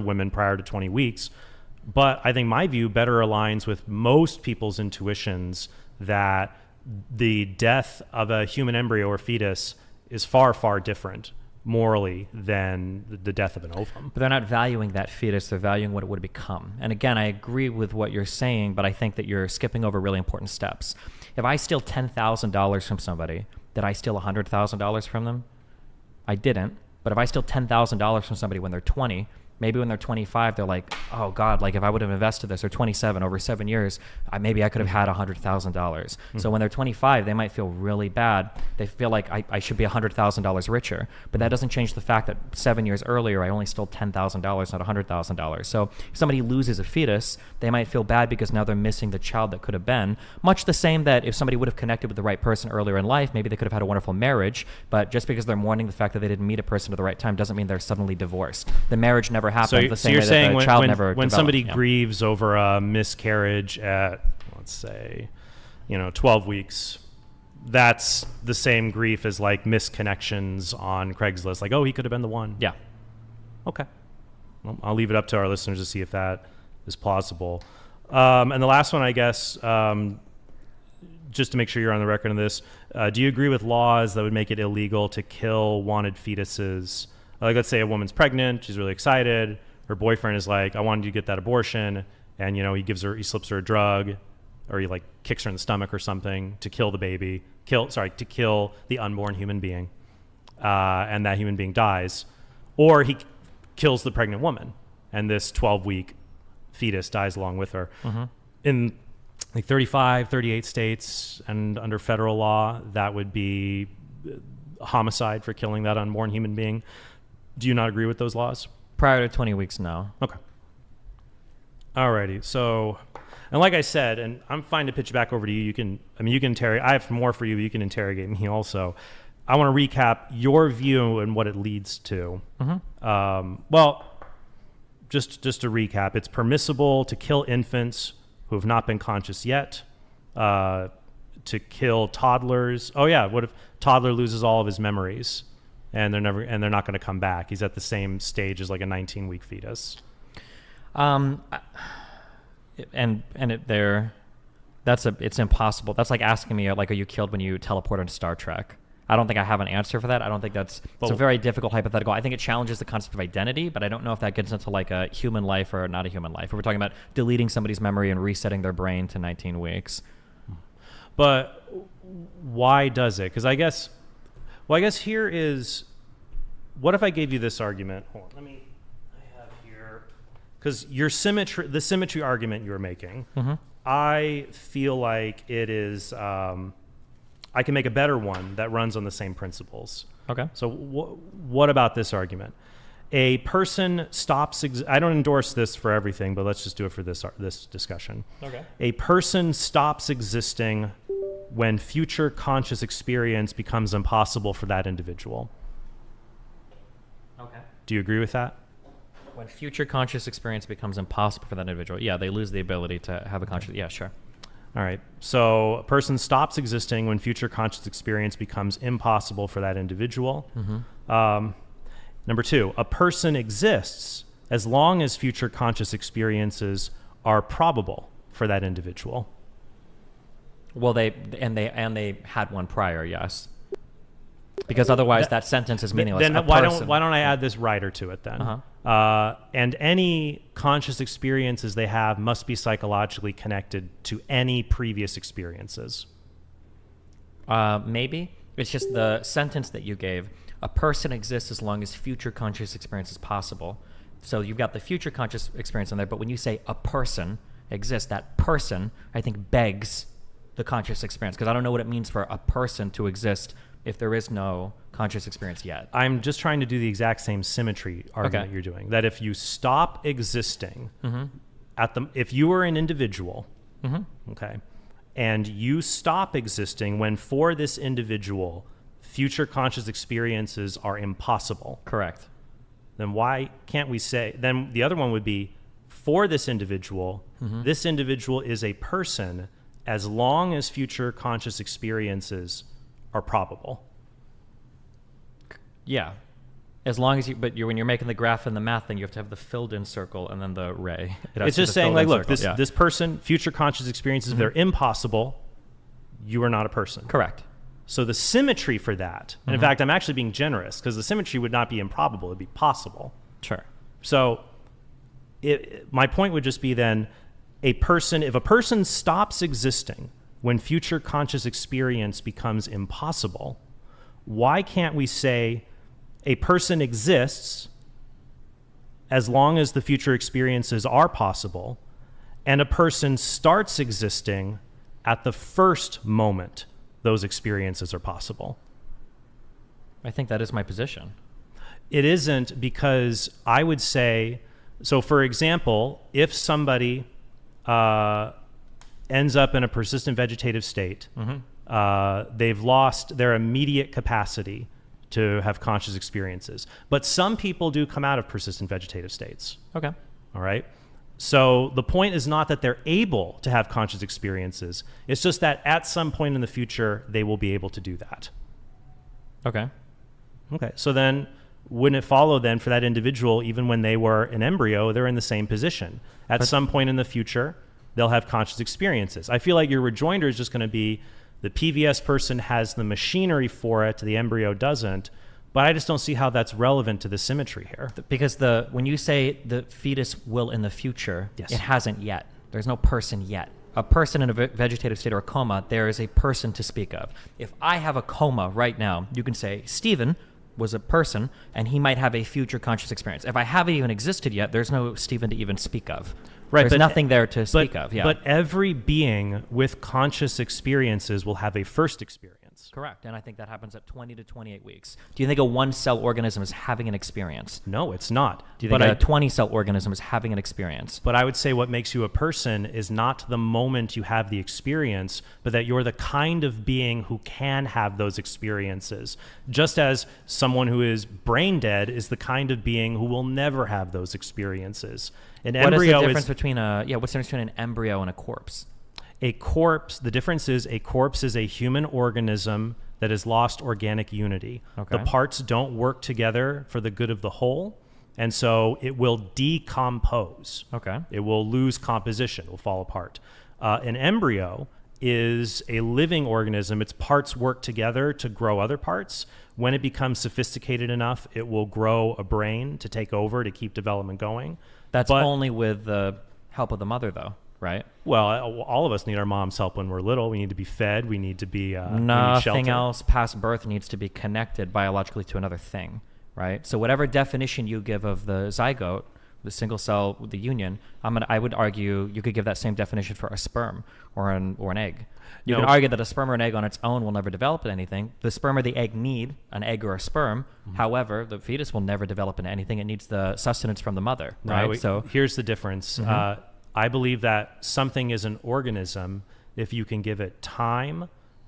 women prior to 20 weeks. But I think my view better aligns with most people's intuitions that the death of a human embryo or fetus is far, far different morally than the death of an ovum. But they're not valuing that fetus, they're valuing what it would become. And again, I agree with what you're saying, but I think that you're skipping over really important steps. If I steal $10,000 from somebody, did I steal $100,000 from them? I didn't. But if I steal $10,000 from somebody when they're 20, maybe when they're 25, they're like, oh God, like if I would have invested this, or 27 over 7 years, maybe I could have had $100,000. So when they're 25, they might feel really bad. They feel like I should be $100,000 richer, but that doesn't change the fact that 7 years earlier, I only stole $10,000, not $100,000. So if somebody loses a fetus, they might feel bad because now they're missing the child that could have been. Much the same that if somebody would have connected with the right person earlier in life, maybe they could have had a wonderful marriage, but just because they're mourning the fact that they didn't meet a person at the right time doesn't mean they're suddenly divorced. The marriage never happened the same you're way saying that the child never when developed. somebody grieves over a miscarriage at, let's say, 12 weeks, that's the same grief as like misconnections on Craigslist. Like, oh, he could have been the one. Yeah. Okay. Well, I'll leave it up to our listeners to see if that is plausible. And the last one, I guess, just to make sure you're on the record on this, do you agree with laws that would make it illegal to kill wanted fetuses? Like, let's say a woman's pregnant, she's really excited, her boyfriend is like, I wanted you to get that abortion, and he slips her a drug, or he like kicks her in the stomach or something to kill the baby, to kill the unborn human being, and that human being dies, or he kills the pregnant woman, and this 12-week fetus dies along with her. In like 35, 38 states, and under federal law, that would be homicide for killing that unborn human being. Do you not agree with those laws? Prior to 20 weeks, no. Okay. Alrighty. So, and like I said, and I'm fine to pitch back over to you. You can interrogate. I have more for you, but you can interrogate me also. I want to recap your view and what it leads to. Well, just to recap, it's permissible to kill infants who have not been conscious yet, to kill toddlers. Oh yeah, what if toddler loses all of his memories? And they're not going to come back. He's at the same stage as like a 19-week fetus. It's impossible. That's like asking me, like, are you killed when you teleport on Star Trek? I don't think I have an answer for that. I don't think it's a very difficult hypothetical. I think it challenges the concept of identity, but I don't know if that gets into like a human life or not a human life. If we're talking about deleting somebody's memory and resetting their brain to 19 weeks. But why does it? Because I guess here is, what if I gave you this argument? Hold on, I have here, because the symmetry argument you were making, I feel like it is, I can make a better one that runs on the same principles. Okay. So what about this argument? A person stops, I don't endorse this for everything, but let's just do it for this discussion. Okay. A person stops existing when future conscious experience becomes impossible for that individual. Okay. Do you agree with that? When future conscious experience becomes impossible for that individual, yeah, they lose the ability to have a conscious. Yeah, sure. All right. So a person stops existing when future conscious experience becomes impossible for that individual. Number two, a person exists as long as future conscious experiences are probable for that individual. Well, they had one prior, yes. Because otherwise, that sentence is meaningless. Then why don't I add this rider to it then? And any conscious experiences they have must be psychologically connected to any previous experiences. Maybe. It's just the sentence that you gave. A person exists as long as future conscious experience is possible. So you've got the future conscious experience in there, but when you say a person exists, that person, I think, begs the conscious experience, because I don't know what it means for a person to exist if there is no conscious experience yet. I'm just trying to do the exact same symmetry argument you're doing. That if you stop existing if you were an individual, okay, and you stop existing when for this individual future conscious experiences are impossible. Correct. Then why can't we say, then the other one would be, for this individual is a person as long as future conscious experiences are probable. Yeah. As long as when you're making the graph and the math thing, you have to have the filled in circle and then the ray. It's just saying, like, look, this person, future conscious experiences, if they're impossible, you are not a person. Correct. So the symmetry for that, and in fact, I'm actually being generous because the symmetry would not be improbable, it'd be possible. Sure. So my point would just be then, if a person stops existing when future conscious experience becomes impossible, why can't we say a person exists as long as the future experiences are possible, and a person starts existing at the first moment those experiences are possible? I think that is my position. It isn't, because I would say, so for example, if somebody ends up in a persistent vegetative state, they've lost their immediate capacity to have conscious experiences. But some people do come out of persistent vegetative states. Okay. All right. So the point is not that they're able to have conscious experiences. It's just that at some point in the future, they will be able to do that. Okay. Okay. So then wouldn't it follow then for that individual, even when they were an embryo, they're in the same position? At some point in the future, they'll have conscious experiences. I feel like your rejoinder is just going to be the PVS person has the machinery for it, the embryo doesn't. But I just don't see how that's relevant to the symmetry here. Because when you say the fetus will in the future, Yes. It hasn't yet. There's no person yet. A person in a vegetative state or a coma, there is a person to speak of. If I have a coma right now, you can say, Stephen was a person, and he might have a future conscious experience. If I haven't even existed yet, there's no Stephen to even speak of. Right, there's nothing there to speak of. Yeah. But every being with conscious experiences will have a first experience. Correct. And I think that happens at 20 to 28 weeks. Do you think a one-cell organism is having an experience? No, it's not. Do you think a 20-cell organism is having an experience? But I would say what makes you a person is not the moment you have the experience, but that you're the kind of being who can have those experiences. Just as someone who is brain dead is the kind of being who will never have those experiences. An embryo what's the difference between an embryo and a corpse? A corpse, the difference is a corpse is a human organism that has lost organic unity. Okay. The parts don't work together for the good of the whole, and so it will decompose. Okay. It will lose composition, it will fall apart. An embryo is a living organism. Its parts work together to grow other parts. When it becomes sophisticated enough, it will grow a brain to take over, to keep development going. That's only with the help of the mother, though, right? Well, all of us need our mom's help when we're little. We need to be fed. We need to be we need Nothing shelter. else past birth needs to be connected biologically to another thing, right? So whatever definition you give of the zygote, the single cell, the union, I would argue you could give that same definition for a sperm or an egg. You can argue that a sperm or an egg on its own will never develop into anything. The sperm or the egg need an egg or a sperm. However, the fetus will never develop into anything. It needs the sustenance from the mother, right? So here's the difference. I believe that something is an organism if you can give it time,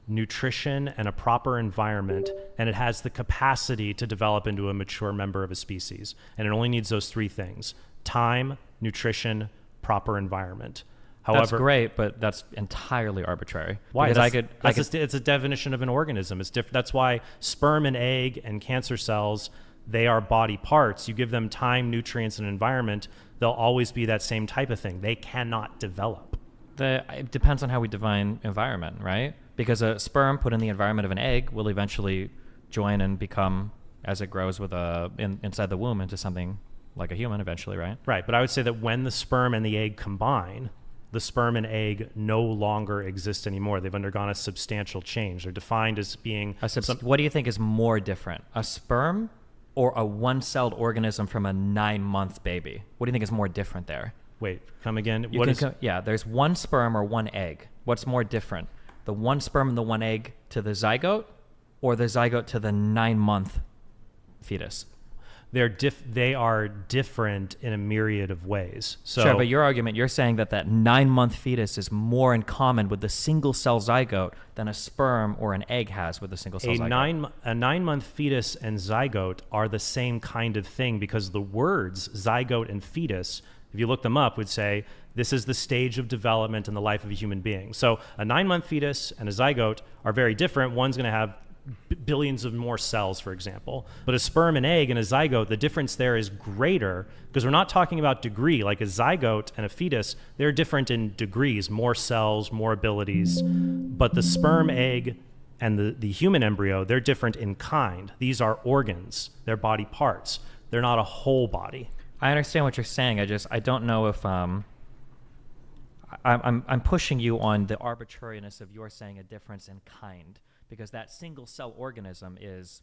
nutrition, and a proper environment, and it has the capacity to develop into a mature member of a species. And it only needs those three things: time, nutrition, proper environment. However, that's great, but that's entirely arbitrary. Why? Because It's a definition of an organism. It's different. That's why sperm and egg and cancer cells, they are body parts. You give them time, nutrients, and environment, they'll always be that same type of thing. They cannot develop. It depends on how we define environment, right? Because a sperm put in the environment of an egg will eventually join and become, as it grows with inside the womb, into something like a human eventually, right? Right, but I would say that when the sperm and the egg combine, the sperm and egg no longer exist anymore. They've undergone a substantial change. They're defined as being... What do you think is more different? A sperm or a one-celled organism from a 9-month baby? What do you think is more different there? Wait, come again? There's one sperm or one egg. What's more different? The one sperm and the one egg to the zygote, or the zygote to the 9-month fetus? They are different in a myriad of ways. So, sure, but your argument, you're saying that 9-month fetus is more in common with the single-cell zygote than a sperm or an egg has with a single-cell zygote. A 9-month fetus and zygote are the same kind of thing, because the words zygote and fetus, if you look them up, would say this is the stage of development in the life of a human being. So a 9-month fetus and a zygote are very different. One's going to have billions of more cells, for example. But a sperm and egg and a zygote, the difference there is greater because we're not talking about degree. Like a zygote and a fetus, they're different in degrees, more cells, more abilities. But the sperm, egg, and the human embryo, they're different in kind. These are organs, they're body parts. They're not a whole body. I understand what you're saying. I don't know if I'm pushing you on the arbitrariness of your saying a difference in kind, because that single cell organism is